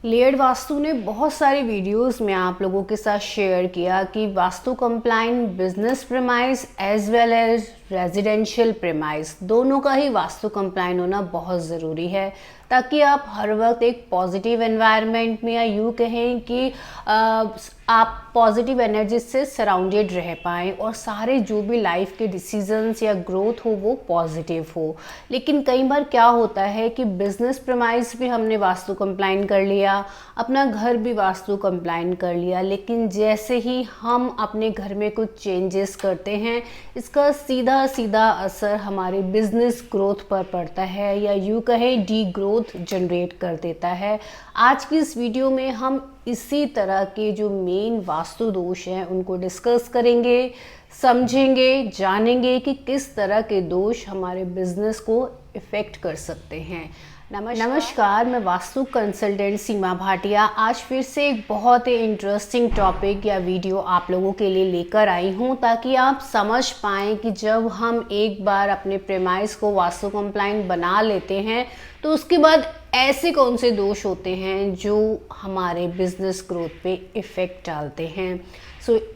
Layered vastu ने बहुत सारी वीडियोस में आप लोगों के साथ शेयर किया कि Vastu compliant business premise as well as residential premise दोनों का ही वास्तु कंप्लाइंट होना बहुत ज़रूरी है, ताकि आप हर वक्त एक पॉजिटिव एनवायरनमेंट में, या यूँ कहें कि आप पॉजिटिव एनर्जी से सराउंडेड रह पाएँ और सारे जो भी लाइफ के डिसीजंस या ग्रोथ हो वो पॉजिटिव हो। लेकिन कई बार क्या होता है कि बिजनेस प्रेमाइस भी हमने वास्तु कंप्लाइंट कर लिया, अपना घर भी वास्तु कंप्लाइंट कर लिया, लेकिन जैसे ही हम अपने घर में कुछ चेंजेस करते हैं इसका सीधा सीधा असर हमारे बिजनेस ग्रोथ पर पड़ता है, या यूँ कहें डी ग्रोथ जनरेट कर देता है। आज की इस वीडियो में हम इसी तरह के जो मेन वास्तु दोष हैं उनको डिस्कस करेंगे, समझेंगे, जानेंगे कि किस तरह के दोष हमारे बिजनेस को इफ़ेक्ट कर सकते हैं। नमस्कार, मैं वास्तु कंसल्टेंट सीमा भाटिया आज फिर से एक बहुत ही इंटरेस्टिंग टॉपिक या वीडियो आप लोगों के लिए लेकर आई हूँ, ताकि आप समझ पाएँ कि जब हम एक बार अपने प्रेमाइस को वास्तु कंप्लाइंट बना लेते हैं तो उसके बाद ऐसे कौन से दोष होते हैं जो हमारे बिजनेस ग्रोथ पे इफ़ेक्ट डालते हैं।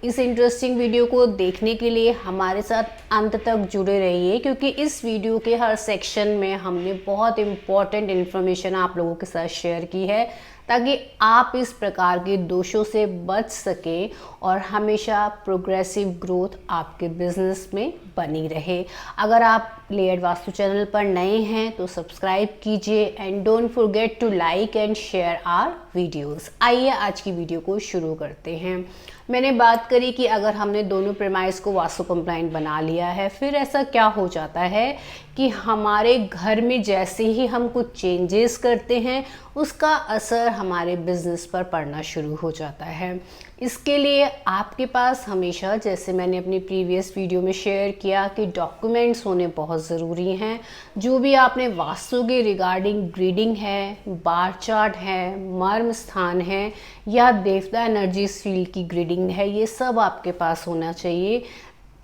इस इंटरेस्टिंग वीडियो को देखने के लिए हमारे साथ अंत तक जुड़े रहिए, क्योंकि इस वीडियो के हर सेक्शन में हमने बहुत इम्पॉर्टेंट इन्फॉर्मेशन आप लोगों के साथ शेयर की है, ताकि आप इस प्रकार के दोषों से बच सकें और हमेशा प्रोग्रेसिव ग्रोथ आपके बिजनेस में बनी रहे। अगर आप लेयर्ड वास्तु चैनल पर नए हैं तो सब्सक्राइब कीजिए and don't forget to like and share our videos. आइए आज की वीडियो को शुरू करते हैं। मैंने बात करी कि अगर हमने दोनों प्रेमाइस को वास्तु कंप्लाइंट बना लिया है, फिर ऐसा क्या हो जाता है कि हमारे घर में जैसे ही हम कुछ चेंजेस करते हैं उसका असर हमारे बिजनेस पर पड़ना शुरू हो जाता है। इसके लिए आपके पास हमेशा, जैसे मैंने अपनी प्रीवियस वीडियो में शेयर किया, कि डॉक्यूमेंट्स होने बहुत ज़रूरी हैं। जो भी आपने वास्तु के रिगार्डिंग ग्रीडिंग है, बार चार्ट है, मर्म स्थान है, या देवता एनर्जीज फील्ड की ग्रीडिंग है, ये सब आपके पास होना चाहिए,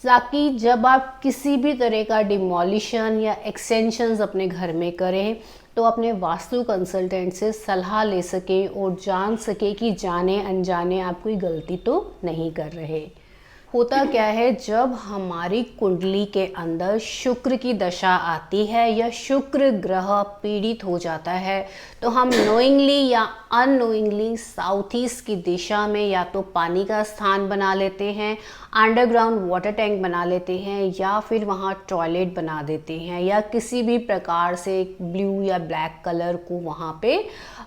ताकि जब आप किसी भी तरह का डिमोलिशन या एक्सटेंशंस अपने घर में करें तो अपने वास्तु कंसल्टेंट से सलाह ले सकें और जान सके कि जाने अनजाने आप कोई गलती तो नहीं कर रहे। होता क्या है, जब हमारी कुंडली के अंदर शुक्र की दशा आती है या शुक्र ग्रह पीड़ित हो जाता है, तो हम नोइंगली या अननोइंगली साउथ ईस्ट की दिशा में या तो पानी का स्थान बना लेते हैं, अंडरग्राउंड वाटर टैंक बना लेते हैं, या फिर वहाँ टॉयलेट बना देते हैं, या किसी भी प्रकार से ब्लू या ब्लैक कलर को वहाँ पे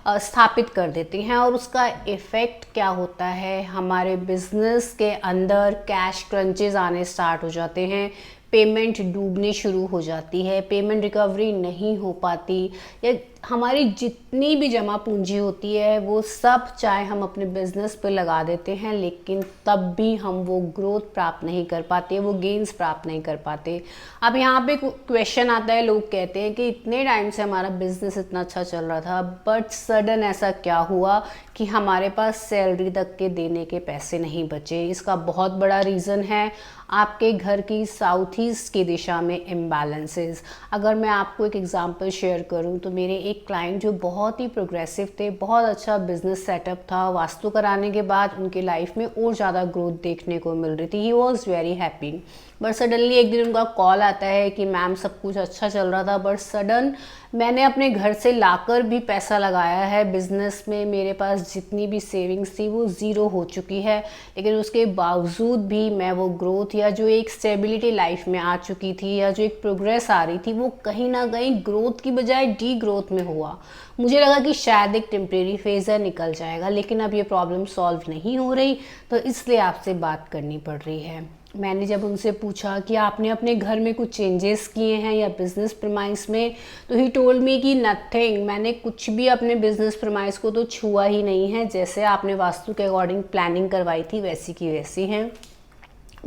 स्थापित कर देते हैं। और उसका इफ़ेक्ट क्या होता है, हमारे बिजनेस के अंदर कैश क्रंचेस आने स्टार्ट हो जाते हैं, पेमेंट डूबनी शुरू हो जाती है, पेमेंट रिकवरी नहीं हो पाती, या हमारी जितनी भी जमा पूंजी होती है वो सब चाहे हम अपने बिजनेस पे लगा देते हैं, लेकिन तब भी हम वो ग्रोथ प्राप्त नहीं कर पाते, वो गेन्स प्राप्त नहीं कर पाते। अब यहाँ पे क्वेश्चन आता है, लोग कहते हैं कि इतने टाइम से हमारा बिजनेस इतना अच्छा चल रहा था, बट सडन ऐसा क्या हुआ कि हमारे पास सैलरी तक के देने के पैसे नहीं बचे। इसका बहुत बड़ा रीज़न है आपके घर की साउथ ईस्ट की दिशा में इम्बैलेंसेस। अगर मैं आपको एक एग्जांपल शेयर करूं तो मेरे एक क्लाइंट जो बहुत ही प्रोग्रेसिव थे, बहुत अच्छा बिजनेस सेटअप था, वास्तु कराने के बाद उनके लाइफ में और ज़्यादा ग्रोथ देखने को मिल रही थी, he was very happy. But suddenly एक दिन उनका कॉल आता है कि मैम सब कुछ अच्छा चल रहा था, बट सडन मैंने अपने घर से लाकर भी पैसा लगाया है बिज़नेस में, मेरे पास जितनी भी सेविंग्स थी वो ज़ीरो हो चुकी है, लेकिन उसके बावजूद भी मैं वो ग्रोथ या जो एक स्टेबिलिटी लाइफ में आ चुकी थी या जो एक प्रोग्रेस आ रही थी वो कहीं ना कहीं ग्रोथ की बजाय डी ग्रोथ में हुआ। मुझे लगा कि शायद एक टेम्प्रेरी फेज़ है, निकल जाएगा, लेकिन अब ये प्रॉब्लम सॉल्व नहीं हो रही, तो इसलिए आपसे बात करनी पड़ रही है। मैंने जब उनसे पूछा कि आपने अपने घर में कुछ चेंजेस किए हैं या बिज़नेस प्रेमाइस में, तो ही टोल्ड मी कि नथिंग, मैंने कुछ भी अपने बिज़नेस प्रेमाइस को तो छुआ ही नहीं है, जैसे आपने वास्तु के अकॉर्डिंग प्लानिंग करवाई थी वैसी की वैसी हैं।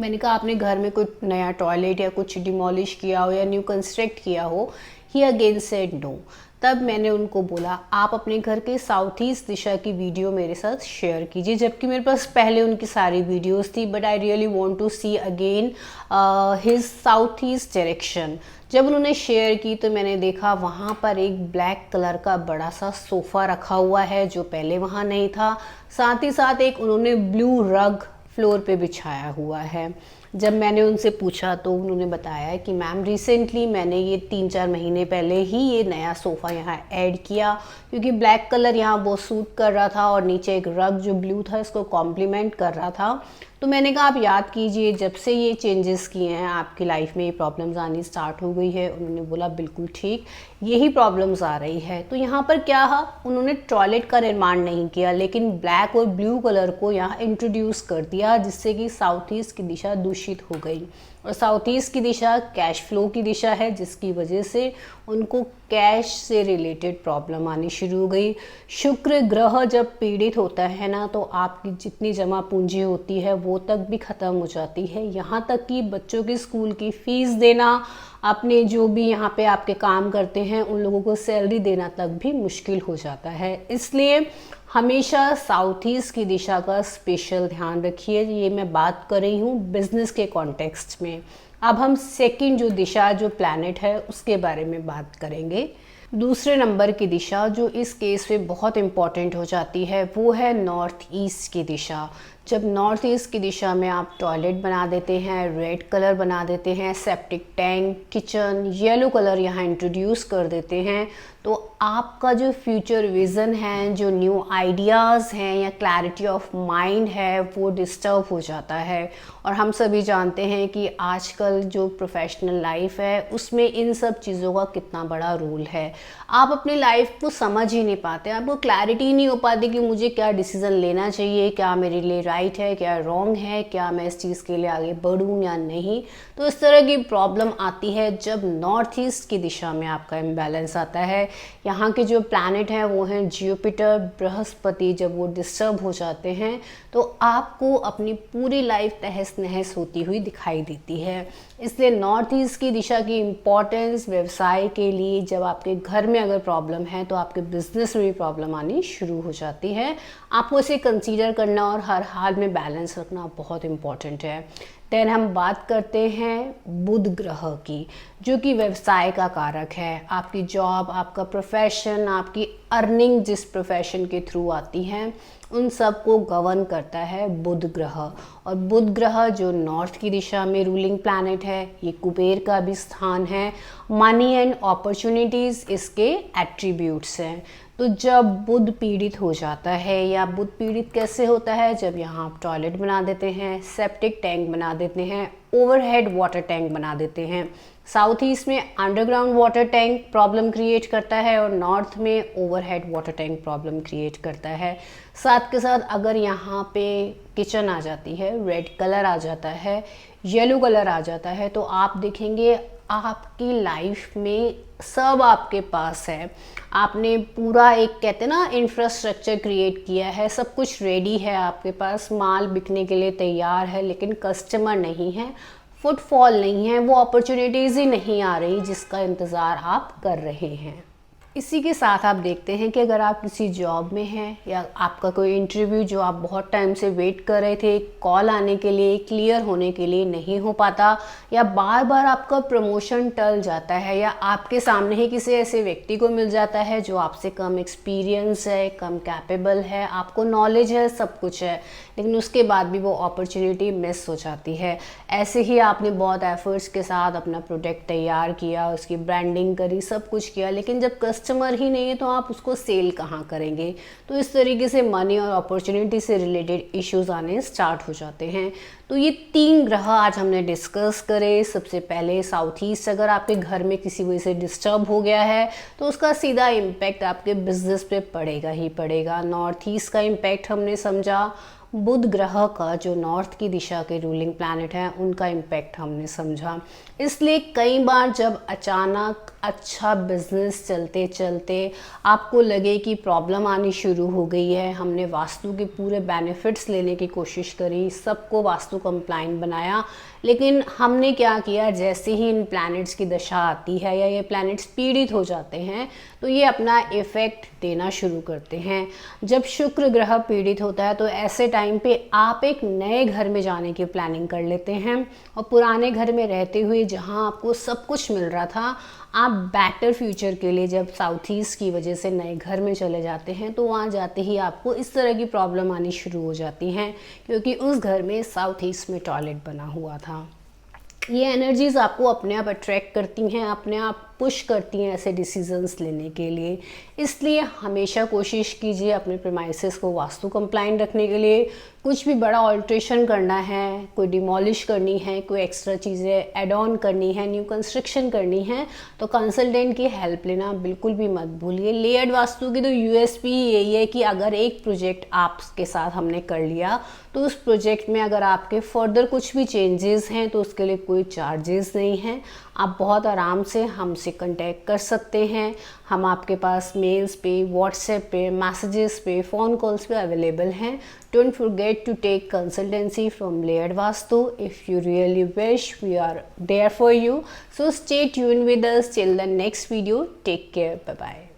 मैंने कहा आपने घर में कुछ नया टॉयलेट या कुछ डिमोलिश किया हो या न्यू कंस्ट्रक्ट किया हो, ही अगेन सेड नो। तब मैंने उनको बोला आप अपने घर के साउथ ईस्ट दिशा की वीडियो मेरे साथ शेयर कीजिए, जबकि मेरे पास पहले उनकी सारी वीडियोस थी, but I really want to see again his south east direction. जब उन्होंने शेयर की तो मैंने देखा वहाँ पर एक ब्लैक कलर का बड़ा सा सोफ़ा रखा हुआ है जो पहले वहाँ नहीं था। साथ ही साथ एक उन्होंने ब्लू रग फ्लोर पे बिछाया हुआ है। जब मैंने उनसे पूछा तो उन्होंने बताया कि मैम रिसेंटली मैंने ये 3-4 महीने पहले ही ये नया सोफ़ा यहाँ ऐड किया, क्योंकि ब्लैक कलर यहाँ वो सूट कर रहा था और नीचे एक रग जो ब्लू था इसको कॉम्प्लीमेंट कर रहा था। तो मैंने कहा आप याद कीजिए जब से ये चेंजेस किए हैं आपकी लाइफ में ये प्रॉब्लम्स आनी स्टार्ट हो गई है। उन्होंने बोला बिल्कुल ठीक, यही प्रॉब्लम्स आ रही है। तो यहाँ पर क्या है, उन्होंने टॉयलेट का निर्माण नहीं किया लेकिन ब्लैक और ब्लू कलर को यहाँ इंट्रोड्यूस कर दिया, जिससे कि साउथ ईस्ट की दिशा दूषित हो गई। और साउथ ईस्ट की दिशा कैश फ्लो की दिशा है, जिसकी वजह से उनको कैश से रिलेटेड प्रॉब्लम आनी शुरू हो गई। शुक्र ग्रह जब पीड़ित होता है ना तो आपकी जितनी जमा पूंजी होती है वो तक भी ख़त्म हो जाती है। यहाँ तक कि बच्चों की स्कूल की फ़ीस देना, अपने जो भी यहाँ पे आपके काम करते हैं उन लोगों को सैलरी देना तक भी मुश्किल हो जाता है। इसलिए हमेशा साउथ ईस्ट की दिशा का स्पेशल ध्यान रखिए। ये मैं बात कर रही हूँ बिजनेस के कॉन्टेक्स्ट में। अब हम सेकंड जो दिशा जो प्लैनेट है उसके बारे में बात करेंगे। दूसरे नंबर की दिशा जो इस केस में बहुत इम्पॉर्टेंट हो जाती है वो है नॉर्थ ईस्ट की दिशा। जब नॉर्थ ईस्ट की दिशा में आप टॉयलेट बना देते हैं, रेड कलर बना देते हैं, septic tank, kitchen, yellow colour यहाँ इंट्रोड्यूस कर देते हैं, तो आपका जो फ्यूचर विज़न है, जो न्यू आइडियाज़ हैं या क्लैरिटी ऑफ माइंड है वो डिस्टर्ब हो जाता है। और हम सभी जानते हैं कि आजकल जो प्रोफेशनल लाइफ है उसमें इन सब चीज़ों का कितना बड़ा रोल है। आप अपनी लाइफ को समझ ही नहीं पाते, आपको क्लैरिटी नहीं हो पाती कि मुझे क्या डिसीज़न लेना चाहिए, क्या मेरे लिए राइट है, क्या रॉन्ग है, क्या मैं इस चीज़ के लिए आगे बढ़ूँ या नहीं। तो इस तरह की प्रॉब्लम आती है जब नॉर्थ ईस्ट की दिशा में आपका इम्बैलेंस आता है। यहाँ के जो प्लैनेट हैं वो हैं जुपिटर, बृहस्पति। जब वो डिस्टर्ब हो जाते हैं तो आपको अपनी पूरी लाइफ तहस नहस होती हुई दिखाई देती है। इसलिए नॉर्थ ईस्ट की दिशा की इम्पॉर्टेंस व्यवसाय के लिए, जब आपके घर में अगर प्रॉब्लम है तो आपके बिजनेस में भी प्रॉब्लम आनी शुरू हो जाती है। आपको इसे कंसीडर करना और हर हाल में बैलेंस रखना बहुत इम्पॉर्टेंट है। देन हम बात करते हैं बुध ग्रह की, जो कि व्यवसाय का कारक है। आपकी जॉब, आपका प्रोफेशन, आपकी अर्निंग जिस प्रोफेशन के थ्रू आती है उन सब को गवर्न करता है बुध ग्रह। और बुध ग्रह जो नॉर्थ की दिशा में रूलिंग प्लैनेट है, ये कुबेर का भी स्थान है। मनी एंड अपॉर्चुनिटीज़ इसके एट्रीब्यूट्स हैं। तो जब बुध पीड़ित हो जाता है, या बुध पीड़ित कैसे होता है, जब यहाँ आप टॉयलेट बना देते हैं, सेप्टिक टैंक बना देते हैं, ओवरहेड वाटर टैंक बना देते हैं। साउथ ईस्ट में underground water tank problem create करता है और नॉर्थ में overhead water tank problem create करता है। साथ के साथ अगर यहाँ पे किचन आ जाती है, रेड कलर आ जाता है, येलो कलर आ जाता है, तो आप देखेंगे आपकी लाइफ में सब आपके पास है। आपने पूरा एक कहते हैं ना इंफ्रास्ट्रक्चर क्रिएट किया है, सब कुछ रेडी है आपके पास, माल बिकने के लिए तैयार है, लेकिन कस्टमर नहीं है, फुटफॉल नहीं है, वो अपॉर्चुनिटीज़ ही नहीं आ रही जिसका इंतज़ार आप कर रहे हैं। इसी के साथ आप देखते हैं कि अगर आप किसी जॉब में हैं या आपका कोई इंटरव्यू जो आप बहुत टाइम से वेट कर रहे थे, कॉल आने के लिए, क्लियर होने के लिए नहीं हो पाता, या बार बार आपका प्रमोशन टल जाता है, या आपके सामने ही किसी ऐसे व्यक्ति को मिल जाता है जो आपसे कम एक्सपीरियंस है, कम कैपेबल है, आपको नॉलेज है, सब कुछ है, लेकिन उसके बाद भी वो अपॉर्चुनिटी मिस हो जाती है। ऐसे ही आपने बहुत एफर्ट्स के साथ अपना प्रोडक्ट तैयार किया, उसकी ब्रांडिंग करी, सब कुछ किया, लेकिन जब कस्टमर ही नहीं है तो आप उसको सेल कहाँ करेंगे। तो इस तरीके से मनी और अपॉर्चुनिटी से रिलेटेड इश्यूज आने स्टार्ट हो जाते हैं। तो ये 3 ग्रह आज हमने डिस्कस करे। सबसे पहले साउथ ईस्ट अगर आपके घर में किसी वजह से डिस्टर्ब हो गया है तो उसका सीधा इम्पैक्ट आपके बिजनेस पे पड़ेगा ही पड़ेगा। नॉर्थ ईस्ट का इम्पैक्ट हमने समझा, बुध ग्रह का जो नॉर्थ की दिशा के रूलिंग प्लैनेट हैं उनका इम्पैक्ट हमने समझा। इसलिए कई बार जब अचानक अच्छा बिजनेस चलते चलते आपको लगे कि प्रॉब्लम आनी शुरू हो गई है, हमने वास्तु के पूरे बेनिफिट्स लेने की कोशिश करी, सबको वास्तु कंप्लाइंट बनाया, लेकिन हमने क्या किया, जैसे ही इन प्लैनेट्स की दशा आती है या ये प्लैनेट्स पीड़ित हो जाते हैं तो ये अपना इफ़ेक्ट देना शुरू करते हैं। जब शुक्र ग्रह पीड़ित होता है तो ऐसे टाइम पे आप एक नए घर में जाने की प्लानिंग कर लेते हैं, और पुराने घर में रहते हुए जहां आपको सब कुछ मिल रहा था, आप बेटर फ्यूचर के लिए जब साउथ ईस्ट की वजह से नए घर में चले जाते हैं तो वहाँ जाते ही आपको इस तरह की प्रॉब्लम आनी शुरू हो जाती हैं, क्योंकि उस घर में साउथ ईस्ट में टॉयलेट बना हुआ था। ये एनर्जीज़ आपको अपने आप अट्रैक्ट करती हैं, अपने आप पुश करती हैं ऐसे डिसीजंस लेने के लिए। इसलिए हमेशा कोशिश कीजिए अपने प्रीमाइसेस को वास्तु कंप्लाइंट रखने के लिए। कुछ भी बड़ा ऑल्ट्रेशन करना है, कोई डिमोलिश करनी है, कोई एक्स्ट्रा चीज़ें ऐड ऑन करनी है, न्यू कंस्ट्रक्शन करनी है, तो कंसल्टेंट की हेल्प लेना बिल्कुल भी मत भूलिए। लेयर्ड वास्तु की तो यूएसपी यही है कि अगर एक प्रोजेक्ट आपके साथ हमने कर लिया तो उस प्रोजेक्ट में अगर आपके फर्दर कुछ भी चेंजेस हैं तो उसके लिए कोई चार्जेस नहीं हैं। आप बहुत आराम से हमसे कांटेक्ट कर सकते हैं। हम आपके पास मेल्स पे, व्हाट्सएप पे, मैसेजेस पे, फ़ोन कॉल्स पे अवेलेबल हैं। Don't forget to take consultancy from Layered Vastu if you really wish, we are there for you. So stay tuned with us till the next video. Take care, bye bye.